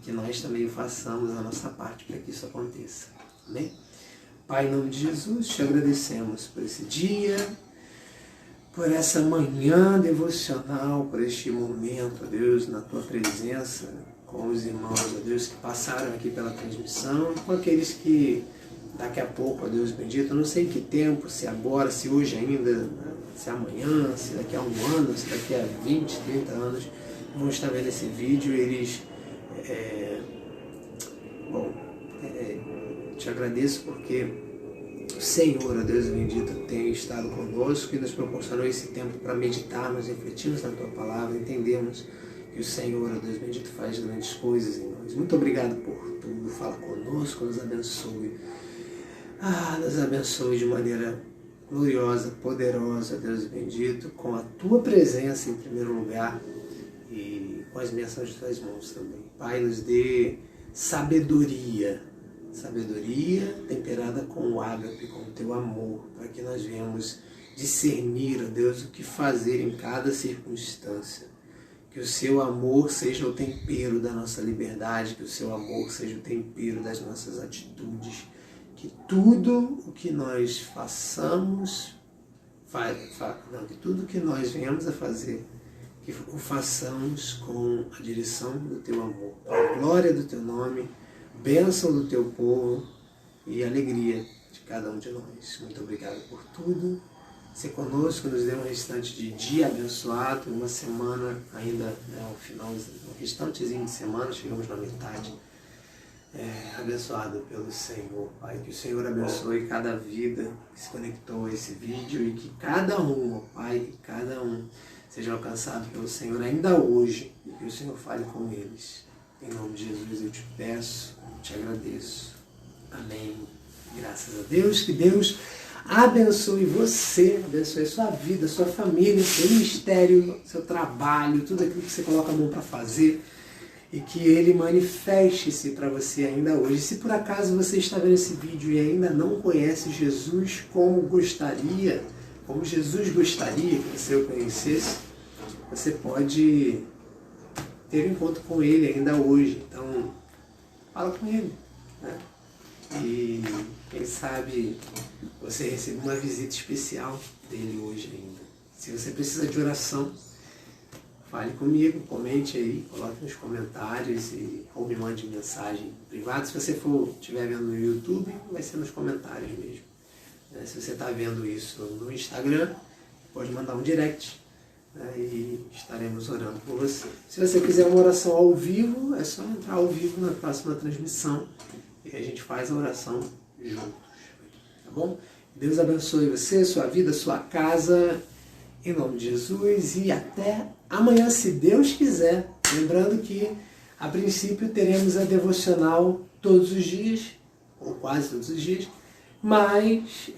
Speaker 1: que nós também façamos a nossa parte para que isso aconteça. Amém? Pai, em nome de Jesus, te agradecemos por esse dia, por essa manhã devocional, por este momento, ó Deus, na Tua presença, com os irmãos, ó Deus, que passaram aqui pela transmissão, com aqueles que daqui a pouco, ó Deus bendito, eu não sei em que tempo, se agora, se hoje ainda, se amanhã, se daqui a um ano, se daqui a 20, 30 anos, vão estar vendo esse vídeo, eles... te agradeço porque o Senhor, ó Deus bendito, tem estado conosco e nos proporcionou esse tempo para meditarmos, refletirmos na Tua Palavra, entendemos que o Senhor, ó Deus bendito, faz grandes coisas em nós. Muito obrigado por tudo, fala conosco, nos abençoe. Nos abençoe de maneira gloriosa, poderosa, Deus bendito, com a Tua presença em primeiro lugar e com as bênçãos de Tuas mãos também. Pai, nos dê sabedoria temperada com o ágape, com o Teu amor, para que nós venhamos discernir, ó Deus, o que fazer em cada circunstância. Que o Seu amor seja o tempero da nossa liberdade, que o Seu amor seja o tempero das nossas atitudes, que tudo o que nós façamos, que tudo o que nós venhamos a fazer, que o façamos com a direção do Teu amor, para a glória do Teu nome, bênção do Teu povo e alegria de cada um de nós. Muito obrigado por tudo. Ser conosco, nos dê um restante de dia abençoado, uma semana ainda, ao final, um restantezinho de semana, chegamos na metade, abençoado pelo Senhor, Pai. Que o Senhor abençoe cada vida que se conectou a esse vídeo e que cada um, ó Pai, que cada um seja alcançado pelo Senhor ainda hoje e que o Senhor fale com eles. Em nome de Jesus eu te peço, te agradeço. Amém. Graças a Deus. Que Deus abençoe você, abençoe sua vida, sua família, seu ministério, seu trabalho, tudo aquilo que você coloca a mão para fazer e que Ele manifeste-se para você ainda hoje. Se por acaso você está vendo esse vídeo e ainda não conhece Jesus como Jesus gostaria que você o conhecesse, você pode ter um encontro com Ele ainda hoje. Então, fala com Ele, né? E quem sabe você recebe uma visita especial dele hoje ainda. Se você precisa de oração, fale comigo, comente aí, coloque nos comentários ou me mande mensagem privada. Se você estiver vendo no YouTube, vai ser nos comentários mesmo. Se você está vendo isso no Instagram, pode mandar um direct, e estaremos orando por você. Se você quiser uma oração ao vivo, é só entrar ao vivo na próxima transmissão e a gente faz a oração juntos. Tá bom? Deus abençoe você, sua vida, sua casa, em nome de Jesus, e até amanhã, se Deus quiser. Lembrando que, a princípio, teremos a devocional todos os dias, ou quase todos os dias, mas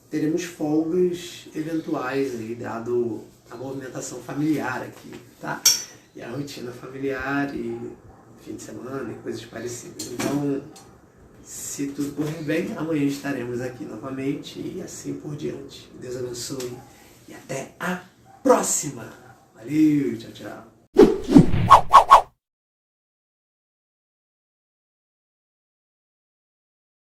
Speaker 1: teremos folgas eventuais aí, dado a movimentação familiar aqui, tá? E a rotina familiar e fim de semana e coisas parecidas. Então, se tudo correr bem, amanhã estaremos aqui novamente e assim por diante. Deus abençoe e até a próxima. Valeu, tchau, tchau.